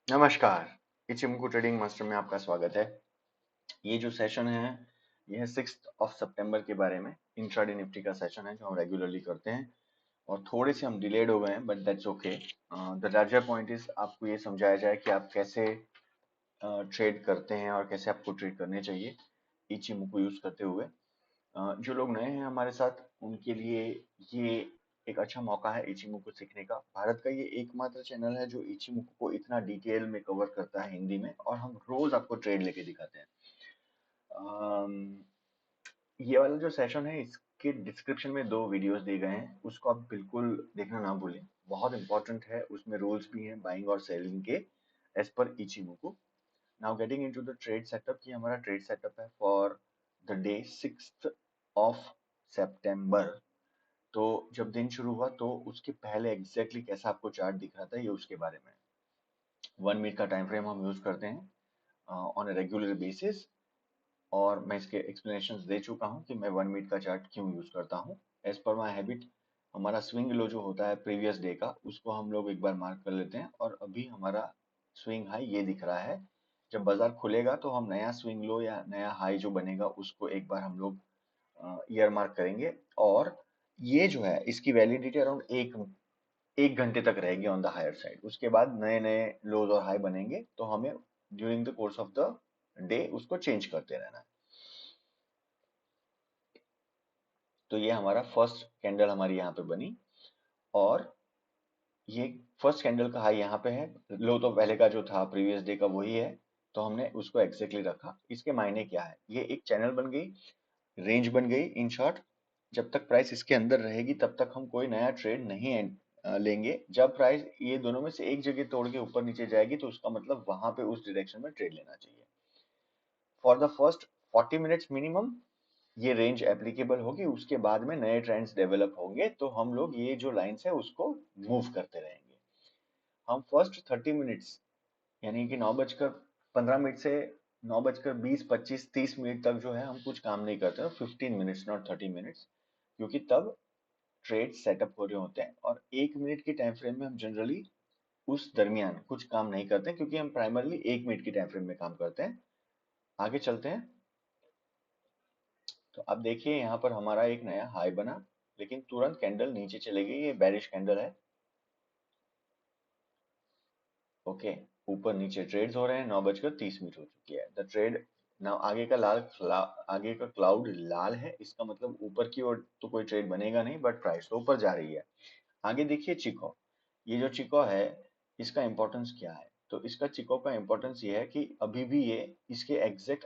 नमस्कार। इचिमुकु trading master में आपका स्वागत है। ये जो सेशन है ये है 6 सितंबर के बारे में। इंट्राडे निफ्टी का सेशन है जो हम रेगुलरली करते हैं और थोड़े से हम डिलेड हो गए हैं but that's okay. The larger point is आपको ये समझाया जाए कि आप कैसे ट्रेड करते हैं और कैसे आपको ट्रेड करने चाहिए इचिमुकु यूज करते हुए। जो लोग नए हैं हमारे साथ उनके लिए ये एक अच्छा मौका है इचिमुको सीखने का। भारत का ये एकमात्र चैनल है जो इचिमुको को इतना डिटेल में कवर करता है हिंदी में और हम रोज आपको ट्रेड लेके दिखाते हैं। अम, ये वाला जो सेशन है इसके डिस्क्रिप्शन में 2 वीडियोस दिए गए हैं, उसको आप बिल्कुल देखना ना भूलें। बहुत इंपॉर्टेंट है, उसमें रूल्स भी हैं बाइंग और सेलिंग के एज पर Ichimoku. Now getting into the trade setup. ये हमारा ट्रेड सेटअप है फॉर द डे 6 सितंबर। तो जब दिन शुरू हुआ तो उसके पहले एग्जैक्टली कैसा आपको चार्ट दिख रहा था ये उसके बारे में। 1 मिनट का टाइम फ्रेम हम यूज करते हैं ऑन अ रेगुलर बेसिस और मैं इसके एक्सप्लेनेशन दे चुका हूँ कि मैं 1 मिनट का चार्ट क्यों यूज करता हूँ। एज पर माई हैबिट हमारा स्विंग लो जो होता है प्रीवियस डे का उसको हम लोग एक बार मार्क कर लेते हैं और अभी हमारा स्विंग हाई ये दिख रहा है। जब बाजार खुलेगा तो हम नया स्विंग लो या नया हाई जो बनेगा उसको एक बार हम लोग ईयर मार्क करेंगे। और ये जो है इसकी वैलिडिटी अराउंड एक घंटे तक रहेगी ऑन द हायर साइड। उसके बाद नए नए लोज और हाई बनेंगे तो हमें during the course of the day उसको चेंज करते रहना है। तो ये हमारा फर्स्ट कैंडल हमारी यहाँ पे बनी और ये फर्स्ट कैंडल का हाई यहाँ पे है। लो तो पहले का जो था प्रीवियस डे का वही है तो हमने उसको एग्जैक्टली रखा। इसके मायने क्या है, ये एक चैनल बन गई, रेंज बन गई। इन शॉर्ट जब तक प्राइस इसके अंदर रहेगी तब तक हम कोई नया ट्रेड नहीं लेंगे। जब प्राइस ये दोनों में से एक जगह तोड़ के ऊपर नीचे जाएगी तो उसका मतलब वहां पे उस डायरेक्शन में ट्रेड लेना चाहिए। For the first 40 minutes minimum ये रेंज एप्लीकेबल होगी। उसके बाद में नए ट्रेंड्स डेवलप होंगे तो हम लोग ये जो लाइंस है उसको मूव करते रहेंगे। हम फर्स्ट 30 मिनट्स यानी कि 9:15 से 9:20, 25, 30 मिनट तक जो है हम कुछ काम नहीं करते। 15 मिनट्स नॉट 30 मिनट्स, क्योंकि तब ट्रेड सेटअप हो रहे होते हैं और 1 मिनट की टाइम फ्रेम में हम जनरली उस दरमियान कुछ काम नहीं करते क्योंकि हम प्राइमरली 1 मिनट की टाइम फ्रेम में काम करते हैं। आगे चलते हैं। तो अब देखिए यहाँ पर हमारा एक नया हाई बना लेकिन तुरंत कैंडल नीचे चले गई। ये बेरिश कैंडल है। ओके, ऊपर नीचे ट्रेड्स हो रहे हैं। 9:30 हो चुकी है द ट्रेड। ना आगे का आगे का क्लाउड लाल है, इसका मतलब ऊपर की ओर तो कोई ट्रेड बनेगा नहीं बट प्राइस तो ऊपर जा रही है। आगे देखिए चिको। ये जो चिको है इसका इंपॉर्टेंस क्या है, तो इसका चिको का इंपॉर्टेंस ये है कि अभी भी ये इसके एग्जैक्ट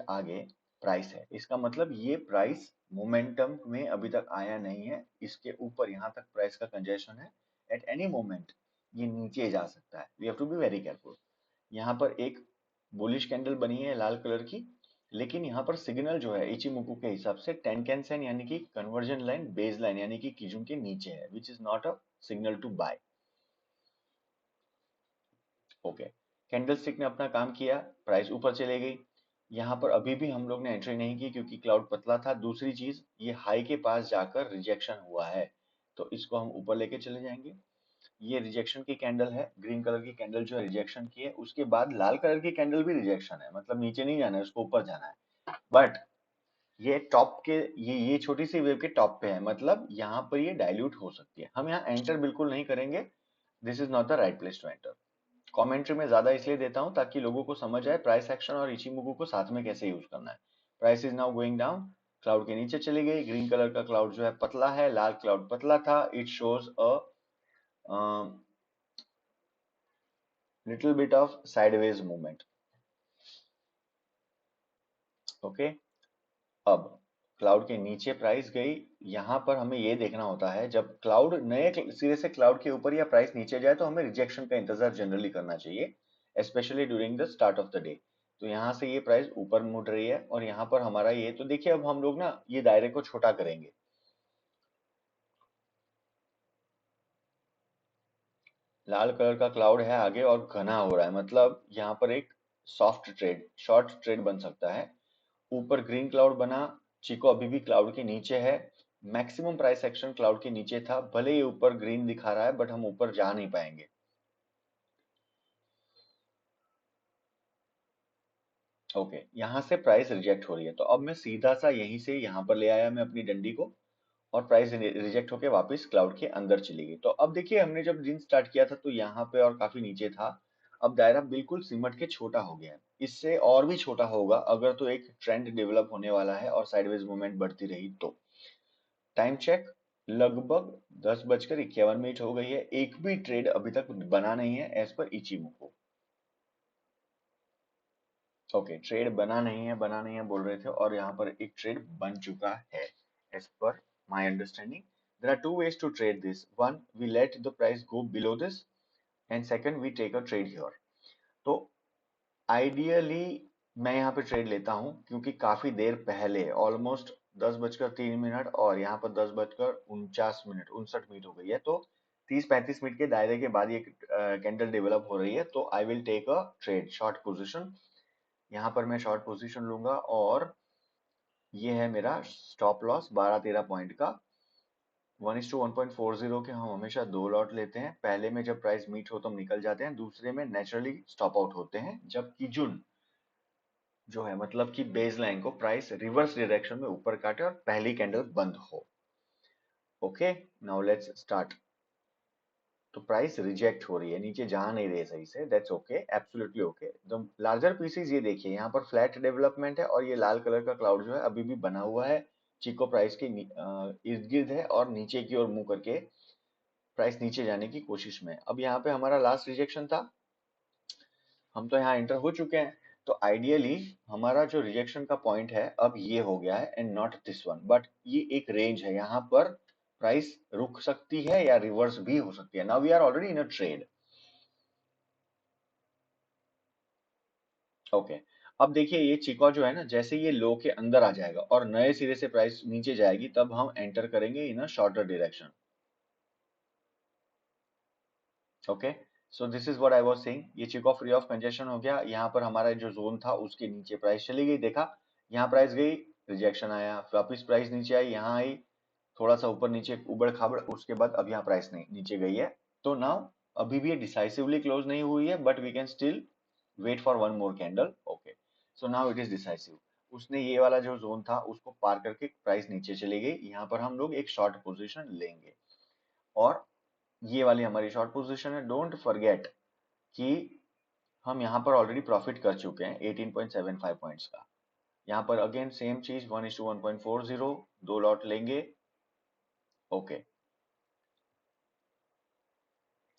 आगे प्राइस है। इसका मतलब ये प्राइस मोमेंटम में अभी तक आया नहीं है। इसके ऊपर यहाँ तक प्राइस का कंजेशन है। एट एनी मोमेंट ये नीचे जा सकता है। We have to be very careful. यहाँ पर एक बुलिश कैंडल बनी है लाल कलर की, लेकिन यहाँ पर सिग्नल जो है इचिमुकु के हिसाब से टेनकेन सेन यानी कि कन्वर्जन लाइन बेस लाइन यानी कि किजुन के नीचे है, which is not a signal to buy. Okay, candlestick ने अपना काम किया, प्राइस ऊपर चले गई। यहाँ पर अभी भी हम लोग ने एंट्री नहीं की क्योंकि क्लाउड पतला था। दूसरी चीज ये हाई के पास जाकर रिजेक्शन हुआ है तो इसको हम ऊपर लेके चले जाएंगे। ये रिजेक्शन की कैंडल है, ग्रीन कलर की कैंडल जो है रिजेक्शन की है। उसके बाद लाल कलर की कैंडल भी रिजेक्शन है, मतलब नीचे नहीं जाना है, उसको ऊपर जाना है। बट ये टॉप के ये छोटी सी वेव के टॉप पे है, मतलब यहाँ पर ये डाइल्यूट हो सकती है। हम यहाँ एंटर बिल्कुल नहीं करेंगे। This is not the right place to enter. Commentary में ज्यादा इसलिए देता हूं ताकि लोगों को समझ आए प्राइस एक्शन और इचिमुकु को साथ में कैसे यूज करना है। Price is now going down, cloud के नीचे चली गई। ग्रीन कलर का क्लाउड जो है पतला है, लाल क्लाउड पतला था। It shows a little bit of sideways movement. Okay, अब क्लाउड के नीचे प्राइस गई। यहां पर हमें ये देखना होता है जब क्लाउड नए सिरे से क्लाउड के ऊपर या प्राइस नीचे जाए तो हमें रिजेक्शन का इंतजार जनरली करना चाहिए, specially during the start of the day. तो यहाँ से ये प्राइस ऊपर मुड़ रही है और यहाँ पर हमारा ये तो देखिए अब हम लोग ना ये दायरे को छोटा करेंगे। लाल कलर का क्लाउड है आगे और घना हो रहा है, मतलब यहाँ पर एक सॉफ्ट ट्रेड शॉर्ट ट्रेड बन सकता है। ऊपर ग्रीन क्लाउड बना, चिको अभी भी क्लाउड के नीचे है। मैक्सिमम प्राइस एक्शन क्लाउड के नीचे था, भले ही ऊपर ग्रीन दिखा रहा है बट हम ऊपर जा नहीं पाएंगे। ओके, यहाँ से प्राइस रिजेक्ट हो रही है, तो अब मैं सीधा सा यहीं से यहाँ पर ले आया मैं अपनी डंडी को, और प्राइस रिजेक्ट होके वापस क्लाउड के अंदर चली गई। तो अब देखिए हमने जब दिन स्टार्ट किया था तो यहाँ पे और काफी नीचे था, अब दायरा बिल्कुल सिमट के छोटा हो गया है, इससे और भी छोटा होगा अगर तो एक ट्रेंड डेवलप होने वाला है और साइडवेज मूवमेंट बढ़ती रही तो। टाइम चेक, लगभग 10:51 हो गई है, एक भी ट्रेड अभी तक बना नहीं है एज पर इचिमोको। ओके, ट्रेड बना नहीं है बोल रहे थे, और यहाँ पर एक ट्रेड बन चुका है as per my understanding. There are two ways to trade this, one we let the price go below this, and second we take a trade here. तो आइडियली मैं यहाँ पे ट्रेड लेता हूँ, क्योंकि काफी देर पहले ऑलमोस्ट 10:03 और यहाँ पर 10:49 59 हो गई है, तो 30-35 मिनट के दायरे के बाद ये कैंडल डेवलप हो रही है, तो I will take a trade short position. यहाँ पर मैं शॉर्ट पोजीशन लूंगा, और ये है मेरा स्टॉप लॉस 12-13 पॉइंट का। 1:1.40 के हम हमेशा दो लॉट लेते हैं, पहले में जब प्राइस मीट हो तो हम निकल जाते हैं, दूसरे में नेचुरली स्टॉप आउट होते हैं जबकि जुन जो है मतलब कि बेस लाइन को प्राइस रिवर्स डायरेक्शन में ऊपर काटे और पहली कैंडल बंद हो। Okay, now let's start. तो प्राइस रिजेक्ट हो रही है, नीचे जा नहीं रही है सही से, that's okay, absolutely okay. The larger pieces ये देखिए, यहाँ पर फ्लैट डेवलपमेंट है और ये लाल कलर का क्लाउड जो है अभी भी बना हुआ है, चिको प्राइस के इर्द गिर्द है और नीचे की ओर मुंह करके प्राइस नीचे जाने की कोशिश में। अब यहाँ पे हमारा लास्ट रिजेक्शन था, हम तो यहाँ एंटर हो चुके हैं, तो आइडियली हमारा जो रिजेक्शन का पॉइंट है अब ये हो गया है and not this one, but ये एक रेंज है, यहाँ पर प्राइस रुक सकती है या रिवर्स भी हो सकती है। Now we are already in a trade. Okay, अब देखिए ये चिको जो है ना, जैसे ये लो के अंदर आ जाएगा और नए सिरे से प्राइस नीचे जाएगी, तब हम एंटर करेंगे in a shorter direction. Okay, so this is what I was saying, ये चिको फ्री ऑफ कंजेशन हो गया, यहाँ पर हमारा जो जोन था उसके नीचे प्राइस चली गई, देखा यहाँ प्राइस गई, रिजेक्शन आया, वापिस प्राइस नीचे आई, यहाँ आई, थोड़ा सा ऊपर नीचे उबड़ खाबड़, उसके बाद अब यहाँ प्राइस नहीं नीचे गई है। तो नाउ अभी भी ये डिसाइसिवली क्लोज नहीं हुई है, but we can still wait for one more candle. Okay, so now it is decisive, उसने ये वाला जो जोन था उसको पार करके प्राइस नीचे चली गई, यहाँ पर हम लोग एक शॉर्ट पोजीशन लेंगे, और ये वाली हमारी शॉर्ट पोजीशन है। डोंट फॉरगेट कि हम यहाँ पर ऑलरेडी प्रॉफिट कर चुके हैं 18.75 पॉइंट्स का। यहाँ पर अगेन सेम चीज 1:1.40 दो लॉट लेंगे। ओके,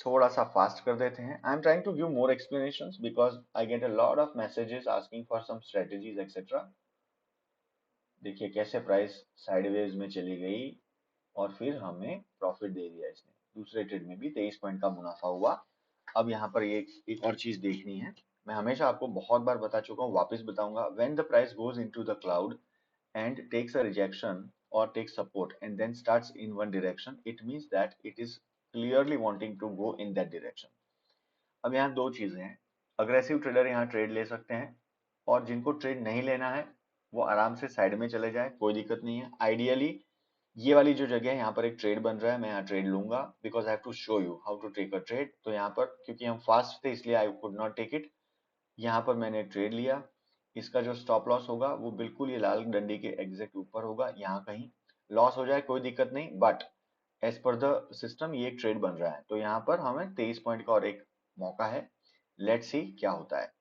थोड़ा सा फास्ट कर देते हैं, I am trying to give more explanations because I get a lot of messages asking for some strategies etcetera. देखिए कैसे प्राइस साइडवेज में चली गई और फिर हमें प्रॉफिट दे दिया इसने, दूसरे ट्रेड में भी 23 पॉइंट का मुनाफा हुआ। अब यहाँ पर ये एक और चीज देखनी है, मैं हमेशा आपको बहुत बार बता चुका हूँ, वापस बताऊंगा, when the price goes into the cloud and takes a rejection or takes support and then starts in one direction, it means that it is clearly wanting to go in that direction. अब यहाँ दो चीजें हैं, aggressive trader यहाँ trade ले सकते हैं, और जिनको ट्रेड नहीं लेना है वो आराम से साइड में चले जाए, कोई दिक्कत नहीं है। आइडियली ये वाली जो जगह है यहाँ पर एक ट्रेड बन रहा है, मैं यहाँ ट्रेड लूंगा because I have to show you how to take a trade. तो यहाँ पर क्योंकि हम फास्ट थे इसलिए I could not take it, यहाँ पर मैंने ट्रेड लिया, इसका जो स्टॉप लॉस होगा वो बिल्कुल ये लाल डंडी के एग्जैक्ट ऊपर होगा, यहाँ कहीं लॉस हो जाए कोई दिक्कत नहीं, but as per the system ये एक ट्रेड बन रहा है, तो यहाँ पर हमें 23 पॉइंट का और एक मौका है, लेट्स सी क्या होता है।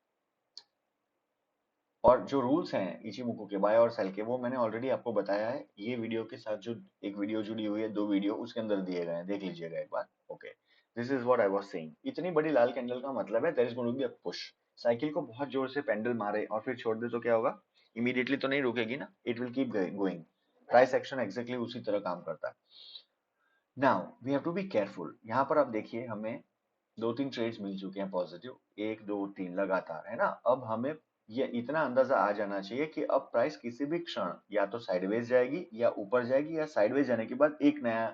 और जो रूल्स हैं इचिमुको के बाय और सेल के, वो मैंने ऑलरेडी आपको बताया है, ये वीडियो के साथ जो एक वीडियो जुड़ी हुई है, दो वीडियो उसके अंदर दिए गए हैं, देख लीजिएगा एक बार। Okay, this is what I was saying, इतनी बड़ी लाल कैंडल का मतलब है there is going to be a push. Cycle को बहुत जोर से पेंडल मारे और फिर छोड़ दे तो क्या होगा, इमीडिएटली तो नहीं रुकेगी ना, it will keep going. Price action exactly उसी तरह काम करता है। Now we have to be careful, यहाँ पर आप देखिए हमें दो तीन ट्रेड्स मिल चुके हैं पॉजिटिव, एक दो तीन लगातार, है ना। अब हमें ये इतना अंदाजा आ जाना चाहिए कि अब प्राइस किसी भी क्षण या तो साइडवेज जाएगी या ऊपर जाएगी, या साइडवेज जाने के बाद एक नया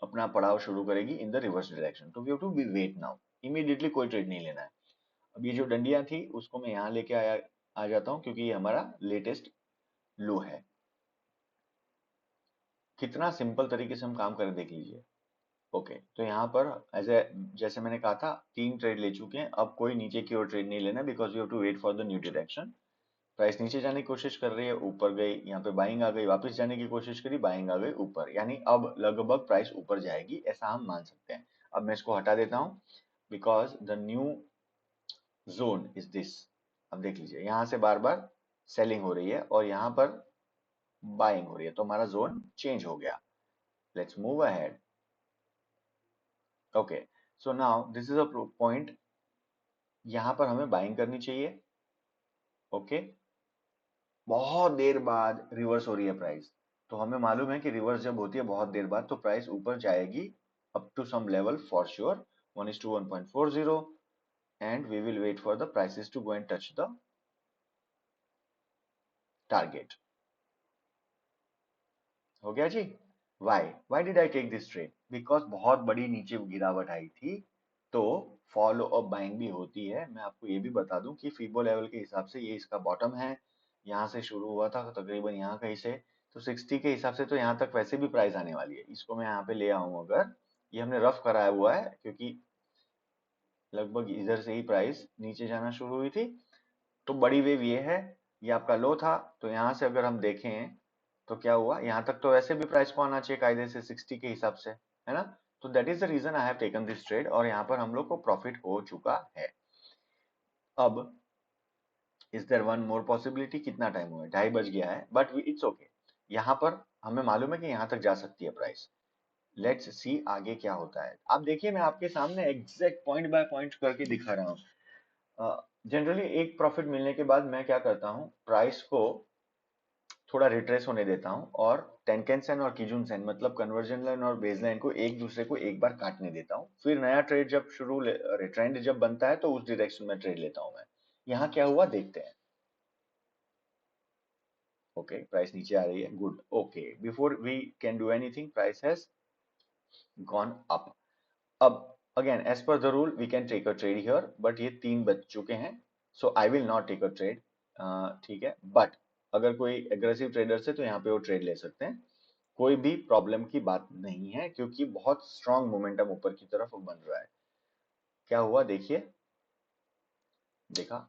अपना पड़ाव शुरू करेगी इन द रिवर्स डायरेक्शन। तो we have to be wait now, immediately कोई ट्रेड नहीं लेना है। अब ये जो डंडियां थी उसको मैं यहाँ लेके आया आ जाता हूँ, क्योंकि ये हमारा लेटेस्ट लो है। कितना सिंपल तरीके से हम काम करें देख लीजिए। ओके, तो यहाँ पर एज ए जैसे मैंने कहा था तीन ट्रेड ले चुके हैं, अब कोई नीचे की ओर ट्रेड नहीं लेना because you have to wait for the new direction. Price नीचे जाने की कोशिश कर रही है, ऊपर गई, यहाँ पे बाइंग आ गई, वापस जाने की कोशिश करी, बाइंग आ गई ऊपर, यानी अब लगभग प्राइस ऊपर जाएगी, ऐसा हम मान सकते हैं। अब मैं इसको हटा देता हूं, because the new zone is this. अब देख लीजिए, यहां से बार बार सेलिंग हो रही है और यहां पर बाइंग हो रही है, तो हमारा जोन चेंज हो गया। Let's move ahead. Okay, so now this is a point, यहां पर हमें बाइंग करनी चाहिए। ओके, बहुत देर बाद रिवर्स हो रही है प्राइस, तो हमें मालूम है कि रिवर्स जब होती है बहुत देर बाद, तो प्राइस ऊपर जाएगी up to some level for sure, 1:1.40, and we will wait for the prices to go and touch the target. हो गया जी। Why did I take this trade? Because बहुत बड़ी नीचे गिरावट आई थी, तो फॉलो अप बाइंग भी होती है। मैं आपको ये भी बता दूं कि फीबो लेवल के हिसाब से ये इसका बॉटम है, यहाँ से शुरू हुआ था तकरीबन यहाँ कहीं से, तो 60 के हिसाब से तो यहाँ तक वैसे भी प्राइस आने वाली है। इसको मैं यहाँ पे ले आऊं, अगर ये हमने रफ कराया हुआ है क्योंकि लगभग इधर से ही प्राइस नीचे जाना शुरू हुई थी, तो बड़ी वेव ये है, ये आपका लो था, तो यहाँ से अगर हम देखें तो क्या हुआ, यहाँ तक तो वैसे भी प्राइस को आना चाहिए कायदे से 60 के हिसाब से, है ना। तो that is the reason I have taken this trade, और यहाँ पर हम लोग को प्रॉफिट हो चुका है। अब is there one more possibility? कितना टाइम हुआ है, 2:30 बज गया है, बट इट्स ओके। यहाँ पर हमें मालूम है कि यहाँ तक जा सकती है प्राइस। लेट्स सी आगे क्या होता है। आप देखिए, मैं आपके सामने एग्जैक्ट पॉइंट बाय पॉइंट करके दिखा रहा हूँ। जनरली एक प्रॉफिट मिलने के बाद मैं क्या करता हूँ, प्राइस को थोड़ा रिट्रेस होने देता हूँ, और टेनकेन सेन और कीजून सेन, मतलब कन्वर्जन लाइन और बेस लाइन को एक दूसरे को एक बार काटने देता हूँ, फिर नया ट्रेड जब ट्रेंड जब बनता है तो उस डायरेक्शन में ट्रेड लेता हूँ मैं। यहाँ क्या हुआ देखते हैं। ओके, प्राइस नीचे आ रही है, good. Okay, before we can do anything, price has gone up. अब again as per the rule we can take a trade here, but ये 3 बज चुके हैं, so I will not take a trade. ठीक है, बट अगर कोई aggressive trader है तो यहाँ पे वो ट्रेड ले सकते हैं, कोई भी प्रॉब्लम की बात नहीं है, क्योंकि बहुत स्ट्रांग मोमेंटम ऊपर की तरफ बन रहा है। क्या हुआ देखिए, देखा,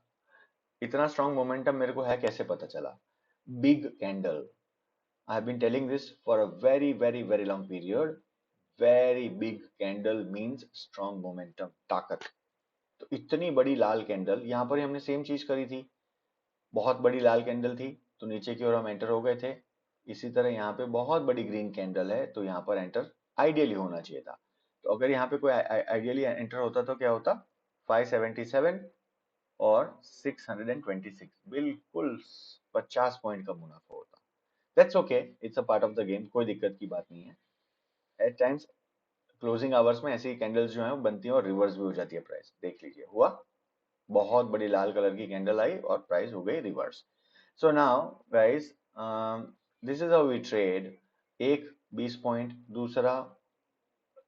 इतना स्ट्रांग मोमेंटम मेरे को है कैसे पता चला? Big candle, I have been telling this for a very very very long period. Very big candle means strong momentum, ताकत। तो इतनी बड़ी लाल कैंडल, यहाँ पर ही हमने सेम चीज करी थी, बहुत बड़ी लाल कैंडल थी तो नीचे की ओर हम एंटर हो गए थे। इसी तरह यहाँ पे बहुत बड़ी ग्रीन कैंडल है, तो यहाँ पर एंटर आइडियली होना चाहिए था। तो अगर यहाँ पे कोई आइडियली एंटर होता तो क्या होता, 577 और 626, बिल्कुल 50 पॉइंट का मुनाफा होता। That's okay, it's a part of the game, कोई दिक्कत की बात नहीं है। एट टाइम्स क्लोजिंग आवर्स में ऐसी कैंडल्स जो है वो बनती है और रिवर्स भी हो जाती है प्राइस। देख लीजिए, हुआ, बहुत बड़ी लाल कलर की कैंडल आई और प्राइस हो गई reverse. So now guys, this is how we trade. एक 20 पॉइंट, दूसरा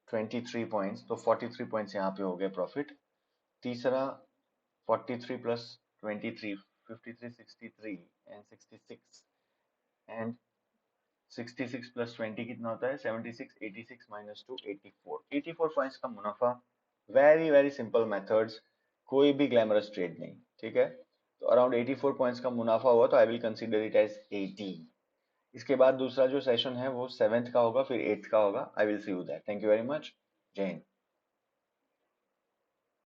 23 पॉइंट्स, तो 43 पॉइंट्स यहाँ पे हो गए प्रॉफिट। तीसरा 43 प्लस 23, 53, 63 एंड 66, एंड 66 प्लस 20 कितना होता है, 76, 86 माइनस 2, 84, 84 पॉइंट्स का मुनाफा। वेरी वेरी सिंपल मेथड्स, कोई भी ग्लैमरस ट्रेड नहीं, ठीक है। तो अराउंड 84 पॉइंट्स का मुनाफा हुआ, तो I will consider it as 80। इसके बाद दूसरा जो सेशन है वो 7th का होगा, फिर 8th का होगा। I will see you that. Thank you very much. जय हिंद।